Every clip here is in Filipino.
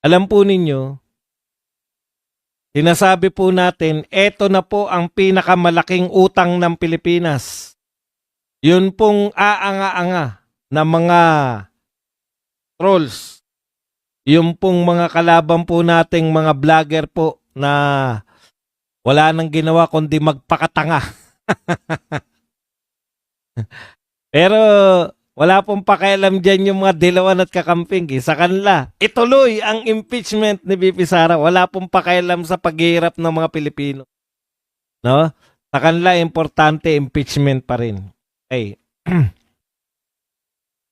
Alam po ninyo, sinasabi po natin, eto na po ang pinakamalaking utang ng Pilipinas. Yun pong aanga-anga na mga trolls. Yung pong mga kalaban po nating mga vlogger po na wala nang ginawa kundi magpakatanga. Pero wala pong pakialam dyan yung mga dilawan at kakamping. Sa kanila, ituloy ang impeachment ni VP Sara. Wala pong pakialam sa paghihirap ng mga Pilipino. No? Sa kanila, importante, impeachment pa rin. Okay.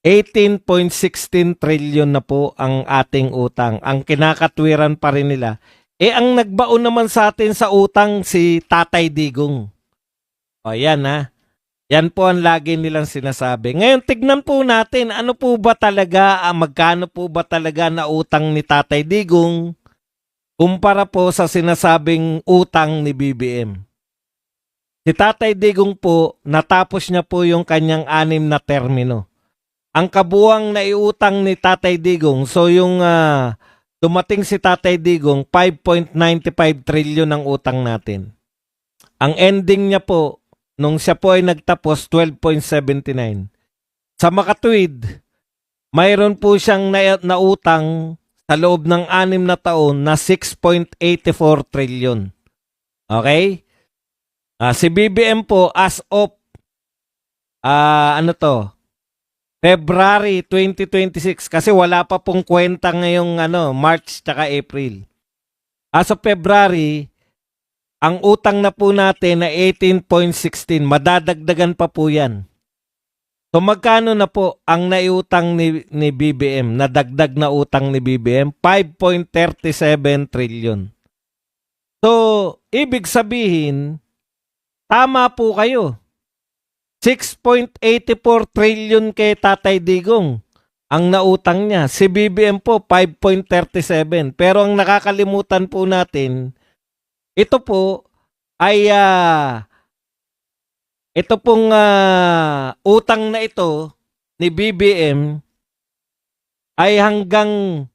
18.16 trillion na po ang ating utang. Ang kinakatwiran pa rin nila. Ang nagbaon naman sa atin sa utang si Tatay Digong. O yan ha. Yan po ang lagi nilang sinasabi. Ngayon, tignan po natin, ano po ba talaga, magkano po ba talaga na utang ni Tatay Digong kumpara po sa sinasabing utang ni BBM. Si Tatay Digong po, natapos niya po yung kanyang 6 na termino. Ang kabuwang na iutang ni Tatay Digong, so yung dumating si Tatay Digong, 5.95 trillion ang utang natin. Ang ending niya po, nung siya po ay nagtapos, 12.79. Sa makatwid, mayroon po siyang nautang sa loob ng 6 na taon na 6.84 trillion. Okay? Si BBM po, as of, February 2026, kasi wala pa pong kwenta ngayong March tsaka April. As of February, ang utang na po natin na 18.16, madadagdagan pa po yan. So magkano na po ang naiutang ni BBM, nadagdag na utang ni BBM? 5.37 trillion. So, ibig sabihin, tama po kayo. 6.84 trillion kay Tatay Digong ang nautang niya. Si BBM po 5.37. Pero ang nakakalimutan po natin, ito po ay ito pong utang na ito ni BBM ay hanggang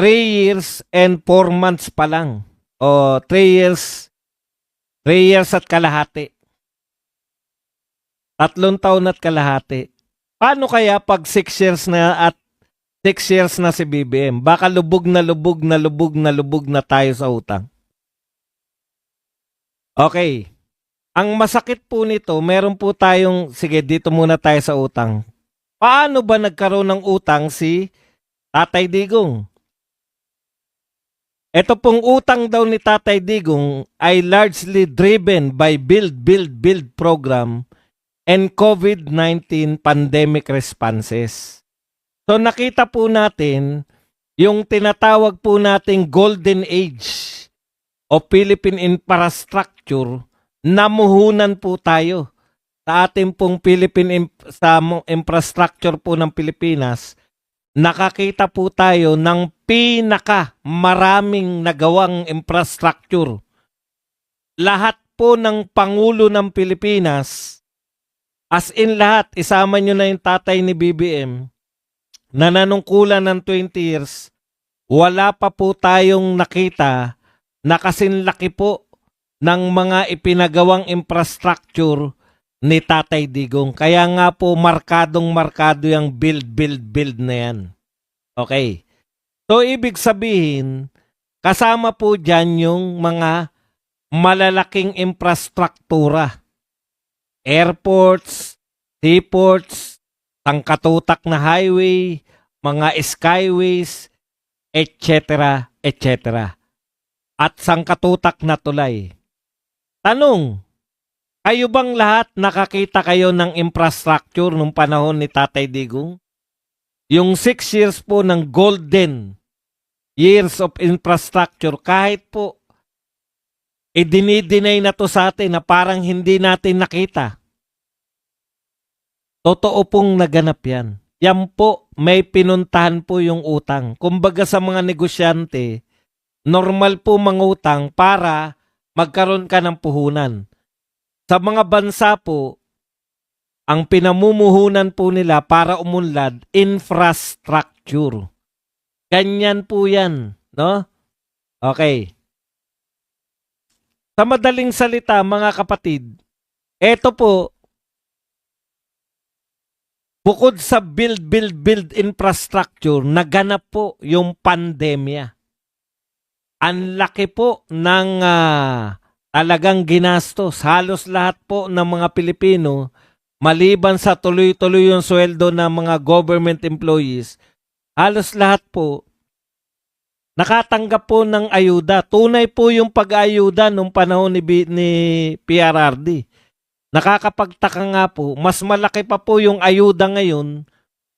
3 years and 4 months pa lang. O 3 years at kalahati. 3 taon at kalahati. Paano kaya pag 6 years na at 6 years na si BBM? Baka lubog na tayo sa utang. Okay. Ang masakit po nito, meron po tayong, sige dito muna tayo sa utang. Paano ba nagkaroon ng utang si Tatay Digong? Ito pong utang daw ni Tatay Digong ay largely driven by Build program and COVID-19 pandemic responses. So nakita po natin yung tinatawag po nating golden age o Philippine infrastructure, namuhunan po tayo sa ating pong sa infrastructure po ng Pilipinas. Nakakita po tayo ng maraming nagawang infrastructure. Lahat po ng Pangulo ng Pilipinas, as in lahat, isama nyo na yung tatay ni BBM, na nanungkulan ng 20 years, wala pa po tayong nakita na kasinlaki po ng mga ipinagawang infrastructure ni Tatay Digong. Kaya nga po markadong-markado yung build na yan. Okay. So ibig sabihin, kasama po dyan yung mga malalaking infrastruktura. Airports, seaports, sangkatutak na highway, mga skyways, etc. At sangkatutak na tulay. Tanong, kayo bang lahat nakakita kayo ng infrastructure nung panahon ni Tatay Digong? Yung 6 years po ng golden years of infrastructure, kahit po dinideny na to sa atin na parang hindi natin nakita. Totoo pong naganap yan. Yan po, may pinuntahan po yung utang. Kumbaga sa mga negosyante, normal po mangutang para magkaroon ka ng puhunan. Sa mga bansa po, ang pinamumuhunan po nila para umunlad, infrastructure. Ganyan po yan, no? Okay. Sa madaling salita, mga kapatid, eto po, bukod sa build infrastructure, naganap po yung pandemya. Ang laki po ng talagang ginastos. Halos lahat po ng mga Pilipino, maliban sa tuloy-tuloy yung sweldo ng mga government employees, halos lahat po nakatanggap po ng ayuda. Tunay po yung pag-ayuda nung panahon ni PRRD. Nakakapagtaka nga po, mas malaki pa po yung ayuda ngayon,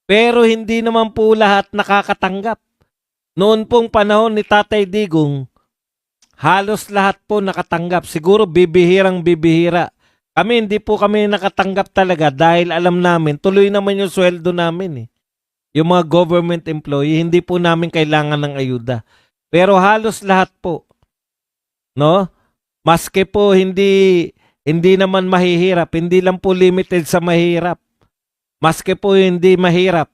pero hindi naman po lahat nakakatanggap. Noon pong panahon ni Tatay Digong, halos lahat po nakatanggap. Siguro bibihirang bibihira. Hindi po kami nakatanggap talaga dahil alam namin, tuloy naman yung sweldo namin eh. Yung mga government employee, hindi po namin kailangan ng ayuda. Pero halos lahat po, no? Maski po hindi naman mahihirap, hindi lang po limited sa mahirap. Maski po hindi mahirap,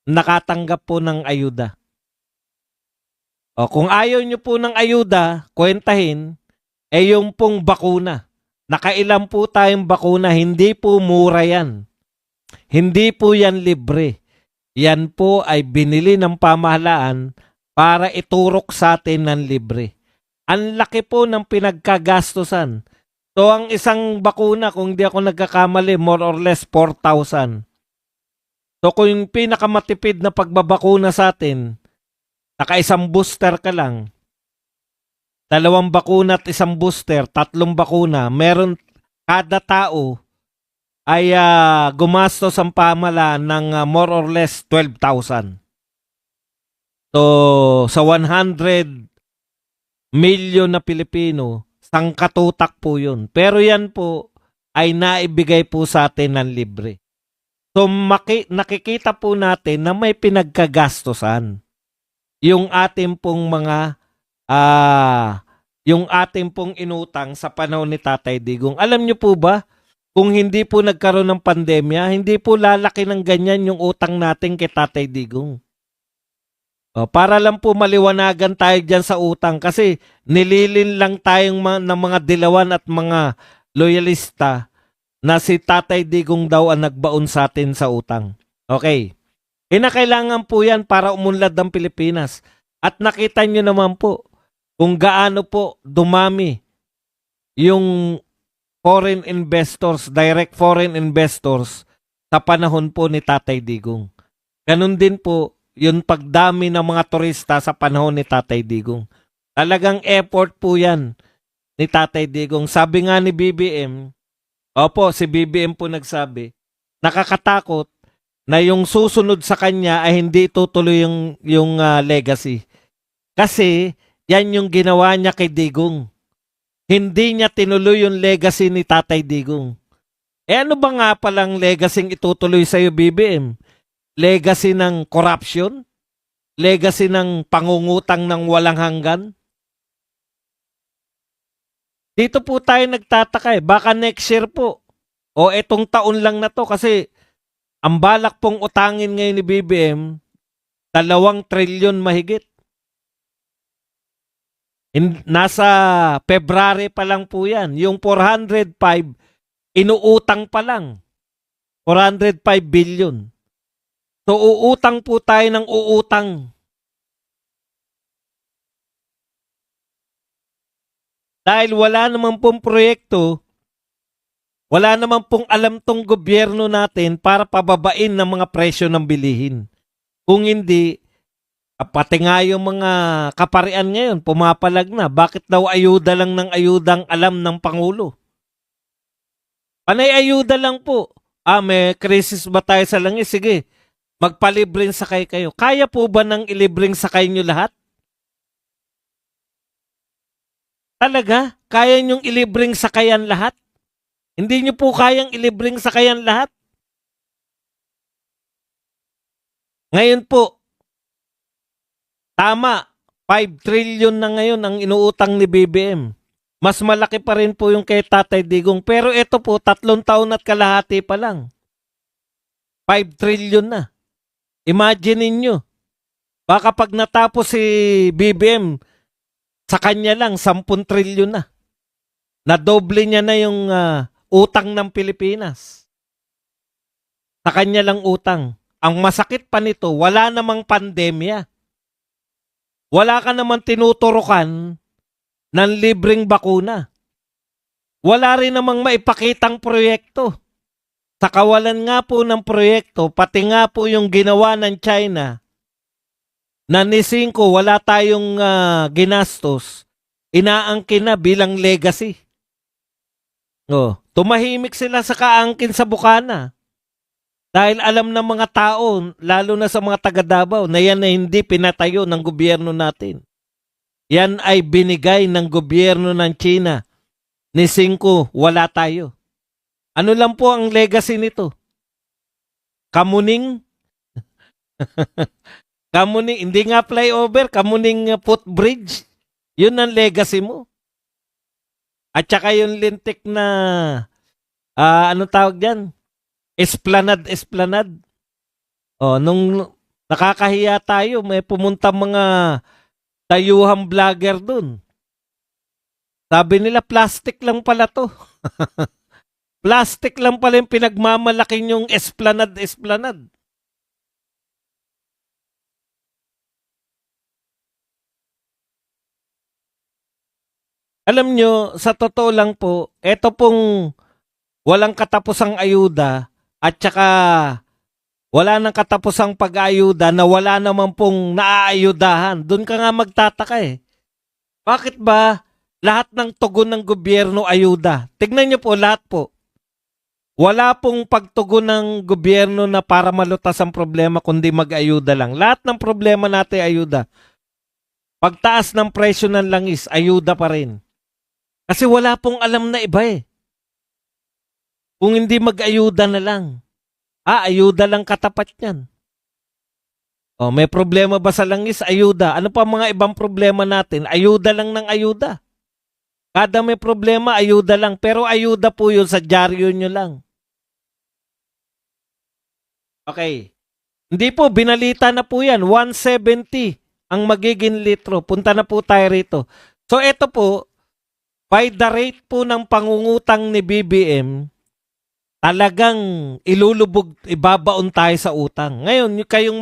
nakatanggap po ng ayuda. O kung ayaw nyo po ng ayuda, kwentahin, yung pong bakuna. Nakailan po tayong bakuna, hindi po mura yan. Hindi po yan libre. Yan po ay binili ng pamahalaan para iturok sa atin ng libre. Ang laki po ng pinagkagastusan. So ang isang bakuna, kung di ako nagkakamali, more or less 4,000. So kung yung pinakamatipid na pagbabakuna sa atin, naka-isang booster ka lang, 2 bakuna at 1 booster, 3 bakuna, meron kada tao ay gumastos ang pamahalaan ng more or less 12,000. So, sa 100 million na Pilipino, sangkatutak po yun. Pero yan po ay naibigay po sa atin ng libre. So, nakikita po natin na may pinagkagastosan. Yung ating pong yung ating pong inutang sa panahon ni Tatay Digong. Alam niyo po ba, kung hindi po nagkaroon ng pandemya, hindi po lalaki ng ganyan yung utang natin kay Tatay Digong. Para lang po maliwanagan tayo dyan sa utang kasi nililin lang tayong ng mga dilawan at mga loyalista na si Tatay Digong daw ang nagbaon sa atin sa utang. Okay. Kinakailangan po yan para umunlad ang Pilipinas. At nakita nyo naman po kung gaano po dumami yung foreign investors, direct foreign investors sa panahon po ni Tatay Digong. Ganun din po yung pagdami ng mga turista sa panahon ni Tatay Digong. Talagang effort po yan ni Tatay Digong. Sabi nga ni BBM, si BBM po nagsabi, nakakatakot na yung susunod sa kanya ay hindi tutuloy yung legacy. Kasi yan yung ginawa niya kay Digong. Hindi niya tinuloy yung legacy ni Tatay Digong. Ano ba nga palang legacy itutuloy sa'yo, BBM? Legacy ng corruption? Legacy ng pangungutang ng walang hanggan? Dito po tayo nagtataka baka next year po. O etong taon lang na to kasi ang balak pong utangin ngayon ni BBM, 2 trilyon mahigit. Nasa February pa lang po yan. Yung 405, inuutang pa lang. 405 billion. So, uutang po tayo ng uutang. Dahil wala naman pong proyekto, wala naman pong alam tong gobyerno natin para pababain ng mga presyo ng bilihin. Kung hindi, pati nga yung mga kaparian ngayon, pumapalag na. Bakit daw ayuda lang ng ayudang alam ng Pangulo? Panay ayuda lang po. May krisis ba tayo sa langis? Sige, magpalibreng sakay kayo. Kaya po ba nang ilibreng sakay nyo lahat? Talaga? Kaya nyong ilibreng sakayan lahat? Hindi nyo po kayang ilibreng sakayan lahat? Ngayon po, tama, 5 trillion na ngayon ang inuutang ni BBM. Mas malaki pa rin po yung kay Tatay Digong. Pero ito po, 3 taon at kalahati pa lang. 5 trillion na. Imagine ninyo. Baka pag natapos si BBM, sa kanya lang 10 trilyon na. Nadoble niya na yung utang ng Pilipinas. Sa kanya lang utang. Ang masakit pa nito, wala namang pandemya. Wala ka naman tinuturukan ng libreng bakuna. Wala rin namang maipakitang proyekto. Sa kawalan nga po ng proyekto, pati nga po yung ginawa ng China, na ni Cinco wala tayong ginastos, inaangkin na bilang legacy. Oh, tumahimik sila sa kaangkin sa bukana. Dahil alam ng mga tao, lalo na sa mga taga Davao, na yan ay hindi pinatayo ng gobyerno natin. Yan ay binigay ng gobyerno ng China. Ni Cinco, wala tayo. Ano lang po ang legacy nito? Kamuning? Kamuning, hindi nga flyover, kamuning footbridge. Yun ang legacy mo. At saka yung lintik na, anong tawag dyan? Esplanade. O, nung nakakahiya tayo, may pumunta mga tayuhang vlogger dun. Sabi nila, plastic lang pala to. Plastic lang pala yung pinagmamalaki yung esplanade. Alam nyo, sa totoo lang po, eto pong walang katapusang ayuda at saka wala nang katapusang pag-ayuda na wala naman pong naaayudahan. Doon ka nga magtataka eh. Bakit ba lahat ng tugon ng gobyerno ayuda? Tignan nyo po, lahat po. Wala pong pagtugon ng gobyerno na para malutas ang problema kundi mag-ayuda lang. Lahat ng problema natin ayuda. Pagtaas ng presyo ng langis, ayuda pa rin. Kasi wala pong alam na iba eh. Kung hindi mag-ayuda na lang. Ayuda lang katapat yan. O, may problema ba sa langis? Ayuda. Ano pa mga ibang problema natin? Ayuda lang ng ayuda. Kada may problema, ayuda lang. Pero ayuda po yun sa dyaryo nyo lang. Okay. Hindi po, binalita na po yan. 170 ang magiging litro. Punta na po tayo rito. So, ito po, by the rate po ng pangungutang ni BBM, talagang ilulubog, ibabaon tayo sa utang. Ngayon, kayong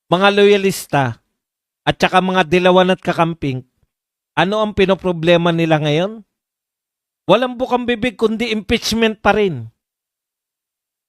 mga loyalista at saka mga dilawan at kakamping, ano ang pinoproblema nila ngayon? Walang bukang bibig kundi impeachment pa rin.